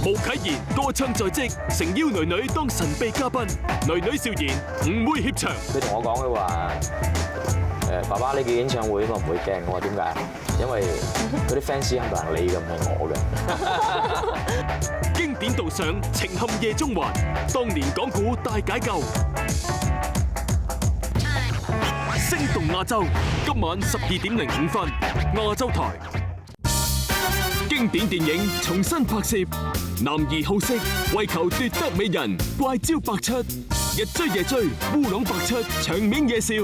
毛啟賢歌唱在即，誠邀女女當神秘嘉賓，女女笑言唔會怯場。佢同我講佢話：爸爸呢個演唱會我唔會驚。我話點解？因為嗰啲 fans 冚唪唥你嘅，唔係我嘅。經典導賞，情陷夜中環，當年港股大解救。星動亞洲，今晚12:05，亞洲台。經典電影重新拍攝，男兒好色，為求奪得美人，怪招百出，日追夜追，烏龍百出，場面夜笑。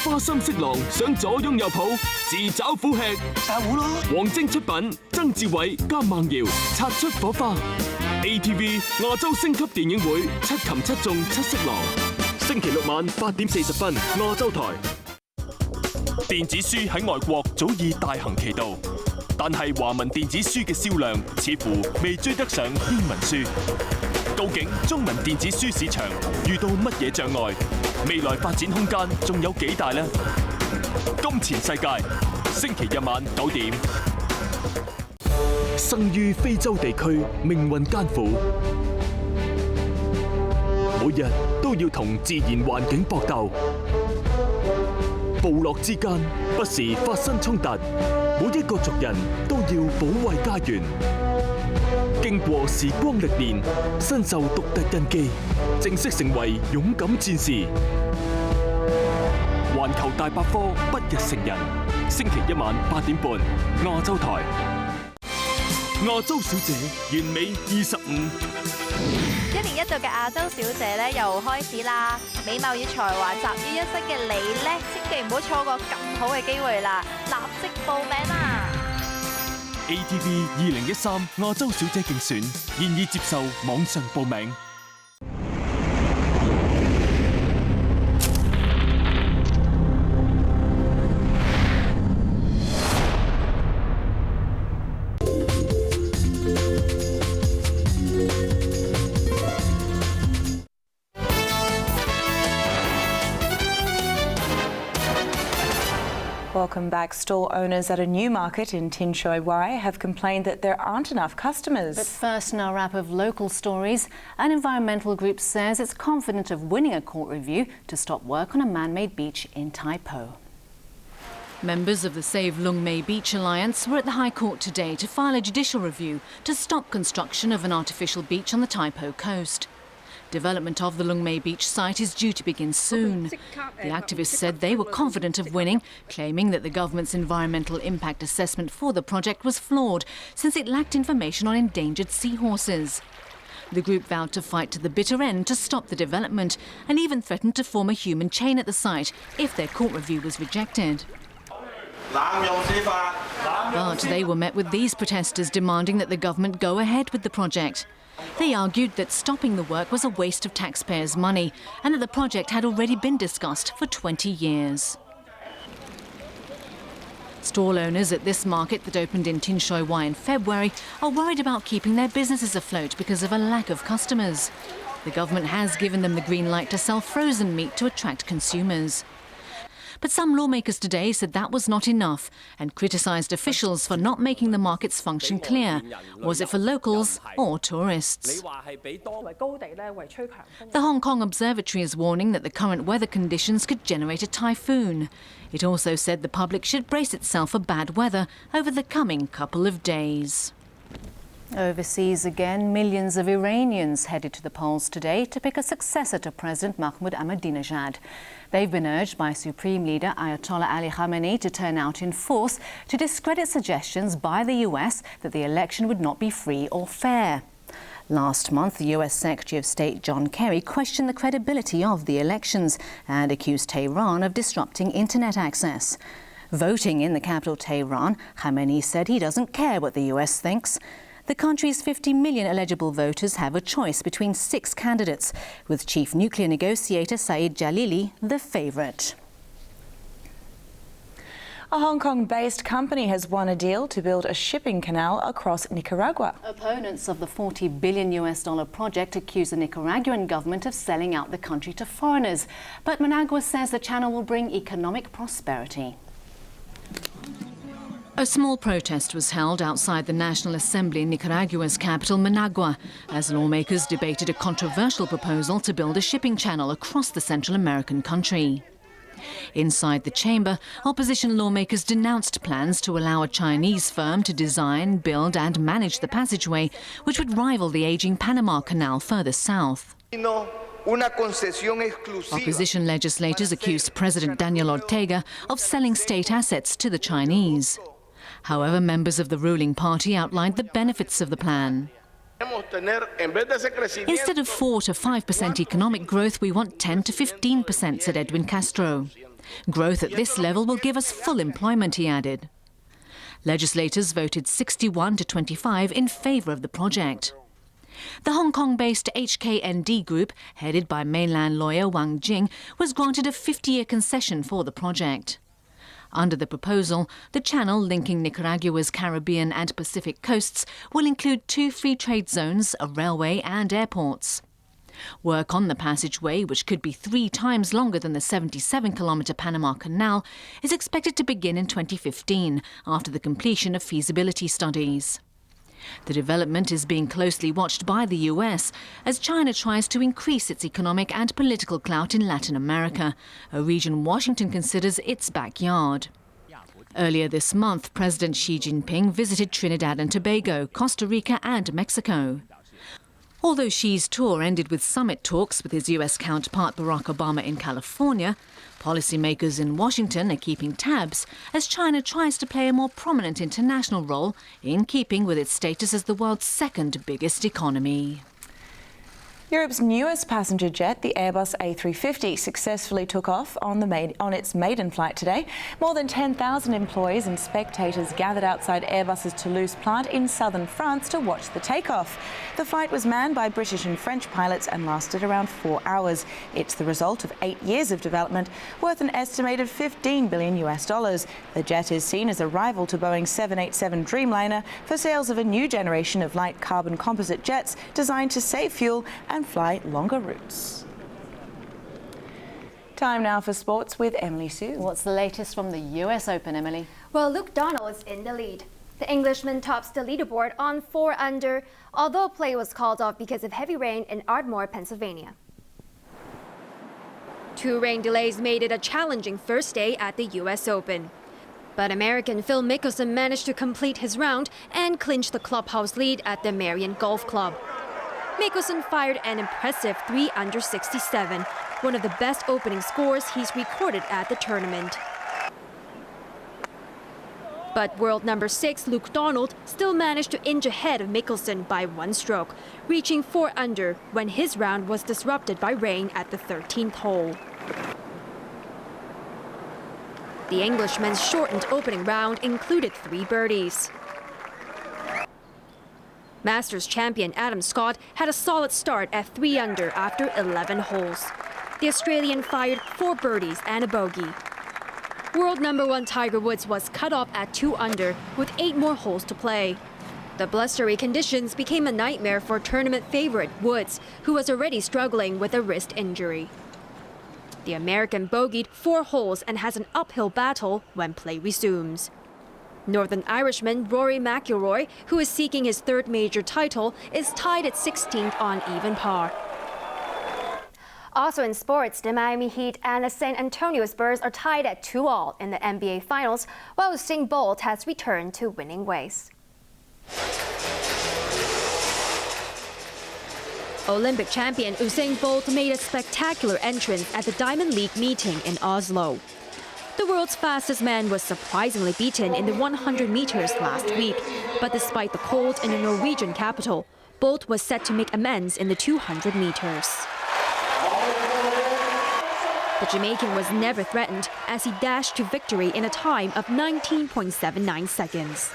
花心色狼想左擁右抱，自找苦吃。炸糊咯！王晶出品，曾志偉加孟瑤擦出火花。ATV 亞洲星級電影會七擒七縱七色狼，星期六晚8:40，亞洲台。電子書喺外國早已大行其道，但係華文電子書嘅銷量似乎未追得上英文書。究竟中文電子書市場遇到乜嘢障礙？未來發展空間仲有幾大呢？金錢世界，星期日晚9點。生於非洲地區，命運艱苦，每日都要同自然環境搏鬥。部落之間不時發生衝突，每一個族人都要保衛家園。經過時光歷練，身受獨特印記，正式成為勇敢戰士。環球大百科不日成人，星期一晚8:30，亞洲台。亞洲小姐完美25。一年一度嘅亞洲小姐咧又開始啦，美貌與才華集於一身嘅你咧，千祈唔好錯過咁好嘅機會啦，立即報名啦！ ATV 2013亞洲小姐競選現已接受網上報名。Welcome back. Stall owners at a new market in Tin Shui Wai have complained that there aren't enough customers. But first, in our wrap of local stories, an environmental group says it's confident of winning a court review to stop work on a man-made beach in Tai Po. Members of the Save Lung Mei Beach Alliance were at the High Court today to file a judicial review to stop construction of an artificial beach on the Tai Po coast. Development of the Lung Mei Beach site is due to begin soon. The activists said they were confident of winning, claiming that the government's environmental impact assessment for the project was flawed since it lacked information on endangered seahorses. The group vowed to fight to the bitter end to stop the development and even threatened to form a human chain at the site if their court review was rejected. But they were met with these protesters demanding that the government go ahead with the project. They argued that stopping the work was a waste of taxpayers' money and that the project had already been discussed for 20 years. Stall owners at this market that opened in Tin Shui Wai in February are worried about keeping their businesses afloat because of a lack of customers. The government has given them the green light to sell frozen meat to attract consumers. But some lawmakers today said that was not enough and criticised officials for not making the market's function clear. Was it for locals or tourists? The Hong Kong Observatory is warning that the current weather conditions could generate a typhoon. It also said the public should brace itself for bad weather over the coming couple of days. Overseas again, millions of Iranians headed to the polls today to pick a successor to President Mahmoud Ahmadinejad. They've been urged by Supreme Leader Ayatollah Ali Khamenei to turn out in force to discredit suggestions by the US that the election would not be free or fair. Last month, the US Secretary of State John Kerry questioned the credibility of the elections and accused Tehran of disrupting internet access. Voting in the capital Tehran, Khamenei said he doesn't care what the US thinks. The country's 50 million eligible voters have a choice between 6 candidates, with chief nuclear negotiator Saeed Jalili the favourite. A Hong Kong-based company has won a deal to build a shipping canal across Nicaragua. Opponents of the $40 billion project accuse the Nicaraguan government of selling out the country to foreigners. But Managua says the channel will bring economic prosperity. A small protest was held outside the National Assembly in Nicaragua's capital, Managua, as lawmakers debated a controversial proposal to build a shipping channel across the Central American country. Inside the chamber, opposition lawmakers denounced plans to allow a Chinese firm to design, build and manage the passageway, which would rival the aging Panama Canal further south. Opposition legislators accused President Daniel Ortega of selling state assets to the Chinese. However, members of the ruling party outlined the benefits of the plan. Instead of 4 to 5% economic growth, we want 10 to 15%, said Edwin Castro. Growth at this level will give us full employment, he added. Legislators voted 61 to 25 in favour of the project. The Hong Kong-based HKND Group, headed by mainland lawyer Wang Jing, was granted a 50-year concession for the project. Under the proposal, the channel linking Nicaragua's Caribbean and Pacific coasts will include 2 free trade zones, a railway and airports. Work on the passageway, which could be 3 times longer than the 77-kilometre Panama Canal, is expected to begin in 2015, after the completion of feasibility studies. The development is being closely watched by the US as China tries to increase its economic and political clout in Latin America, a region Washington considers its backyard. Earlier this month, President Xi Jinping visited Trinidad and Tobago, Costa Rica and Mexico. Although Xi's tour ended with summit talks with his US counterpart Barack Obama in California, policymakers in Washington are keeping tabs as China tries to play a more prominent international role in keeping with its status as the world's second biggest economy. Europe's newest passenger jet, the Airbus A350, successfully took off on its maiden flight today. More than 10,000 employees and spectators gathered outside Airbus's Toulouse plant in southern France to watch the takeoff. The flight was manned by British and French pilots and lasted around 4 hours. It's the result of 8 years of development, worth an estimated $15 billion. The jet is seen as a rival to Boeing's 787 Dreamliner for sales of a new generation of light carbon composite jets designed to save fuel and fly longer routes. Time now for sports with Emily Sue. What's the latest from the US Open, Emily? Well, Luke Donald is in the lead. The Englishman tops the leaderboard on 4 under, although play was called off because of heavy rain in Ardmore, Pennsylvania. 2 rain delays made it a challenging first day at the US Open. But American Phil Mickelson managed to complete his round and clinch the clubhouse lead at the Marion Golf Club. Mickelson fired an impressive 3 under 67, one of the best opening scores he's recorded at the tournament. But world number 6 Luke Donald still managed to inch ahead of Mickelson by 1 stroke, reaching 4 under when his round was disrupted by rain at the 13th hole. The Englishman's shortened opening round included 3 birdies. Masters champion Adam Scott had a solid start at 3 under after 11 holes. The Australian fired 4 birdies and a bogey. World number 1 Tiger Woods was cut off at 2 under with 8 more holes to play. The blustery conditions became a nightmare for tournament favorite Woods, who was already struggling with a wrist injury. The American bogeyed 4 holes and has an uphill battle when play resumes. Northern Irishman Rory McIlroy, who is seeking his 3rd major title, is tied at 16th on even par. Also in sports, the Miami Heat and the San Antonio Spurs are tied at 2-2 in the NBA Finals, while Usain Bolt has returned to winning ways. Olympic champion Usain Bolt made a spectacular entrance at the Diamond League meeting in Oslo. The world's fastest man was surprisingly beaten in the 100 meters last week, but despite the cold in the Norwegian capital, Bolt was set to make amends in the 200 meters. The Jamaican was never threatened as he dashed to victory in a time of 19.79 seconds.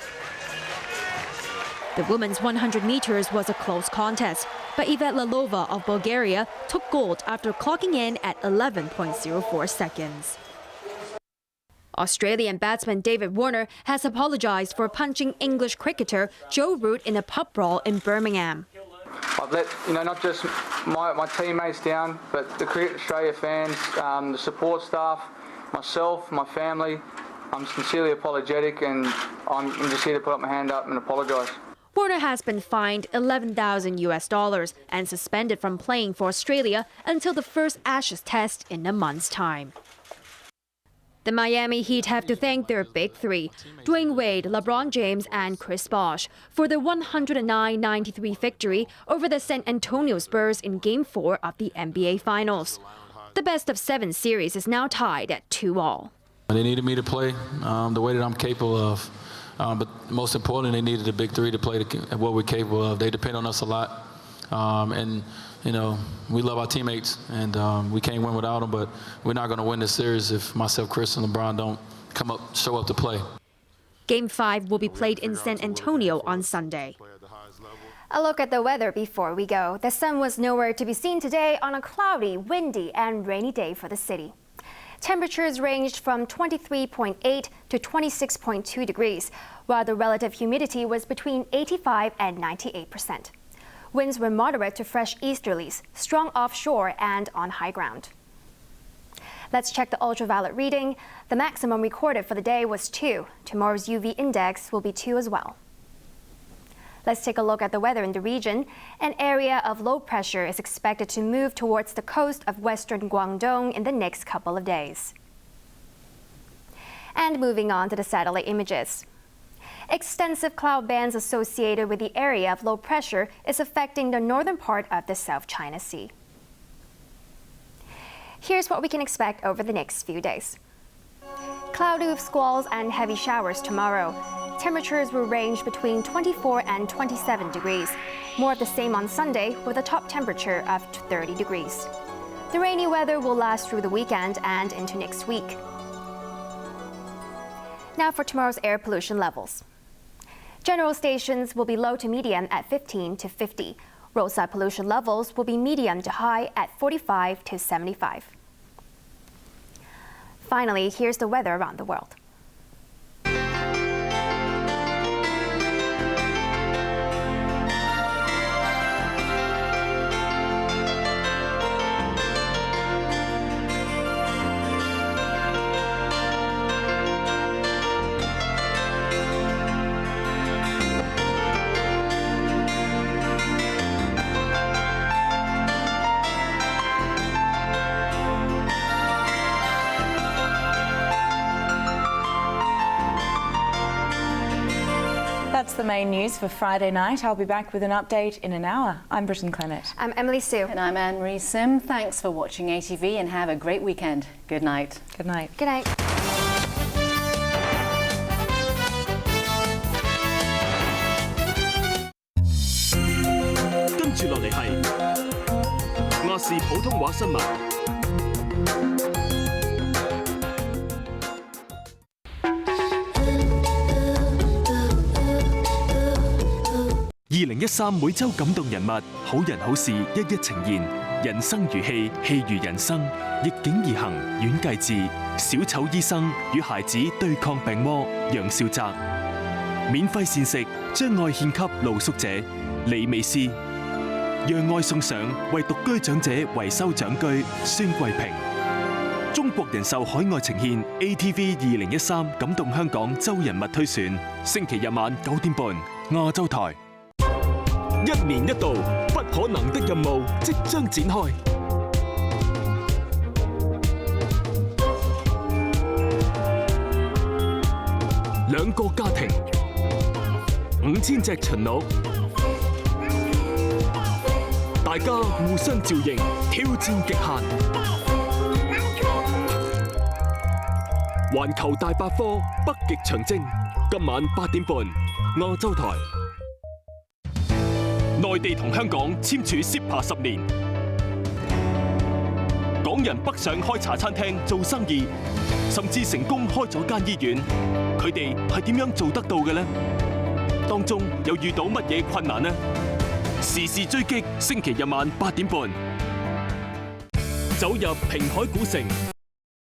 The women's 100 meters was a close contest, but Yvette Lalova of Bulgaria took gold after clocking in at 11.04 seconds. Australian batsman David Warner has apologised for punching English cricketer Joe Root in a pub brawl in Birmingham. I've let, not just my teammates down, but the Cricket Australia fans, the support staff, myself, my family. I'm sincerely apologetic, and I'm just here to put up my hand up and apologise. Warner has been fined $11,000 and suspended from playing for Australia until the first Ashes test in a month's time. The Miami Heat have to thank their big three, Dwayne Wade, LeBron James and Chris Bosh, for the 109-93 victory over the San Antonio Spurs in Game 4 of the NBA Finals. The best-of-7 series is now tied at 2-2. They needed me to play the way that I'm capable of. But most importantly, they needed the big three to play what we're capable of. They depend on us a lot. And, you know, we love our teammates, and we can't win without them. But we're not going to win this series if myself, Chris, and LeBron don't show up to play. Game 5 will be played in San Antonio on Sunday. A look at the weather before we go. The sun was nowhere to be seen today on a cloudy, windy, and rainy day for the city. Temperatures ranged from 23.8 to 26.2 degrees, while the relative humidity was between 85 and 98%. Winds were moderate to fresh easterlies, strong offshore and on high ground. Let's check the ultraviolet reading. The maximum recorded for the day was 2. Tomorrow's UV index will be 2 as well. Let's take a look at the weather in the region. An area of low pressure is expected to move towards the coast of western Guangdong in the next couple of days. And moving on to the satellite images. Extensive cloud bands associated with the area of low pressure is affecting the northern part of the South China Sea. Here's what we can expect over the next few days. Cloudy with squalls and heavy showers tomorrow. Temperatures will range between 24 and 27 degrees. More of the same on Sunday with a top temperature of 30 degrees. The rainy weather will last through the weekend and into next week. Now for tomorrow's air pollution levels. General stations will be low to medium at 15 to 50. Roadside pollution levels will be medium to high at 45 to 75. Finally, here's the weather around the world. That's the main news for Friday night. I'll be back with an update in an hour. I'm Britton Clennett. I'm Emily Sue. And I'm Anne-Marie Sim. Thanks for watching ATV and have a great weekend. Good night. Good night. Good night. 跟住落嚟係亞視普通話新聞。2013每週感動人物，好人好事一一呈現。人生如戲，戲如人生，逆境而行，阮繼志，小丑醫生與孩子對抗病魔，楊兆澤。免費膳食，將愛獻給露宿者，李美詩。讓愛送上，為獨居長者維修長居，孫桂平。中國人壽海外呈現 ATV 2013感動香港周人物推選，星期日晚9點半，亞洲台。一年一度不可能的任務即將展開。兩個家庭，5000隻馴鹿，大家互相照應，挑戰極限。環球大百科北極長征，今晚8點半，亞洲台。內地同香港簽署 CEPA 10年，港人北上開茶餐廳做生意，甚至成功開咗間醫院。佢哋係點樣做得到嘅呢？當中又遇到乜嘢困難呢？時事追擊，星期日晚8點半，走入平海古城。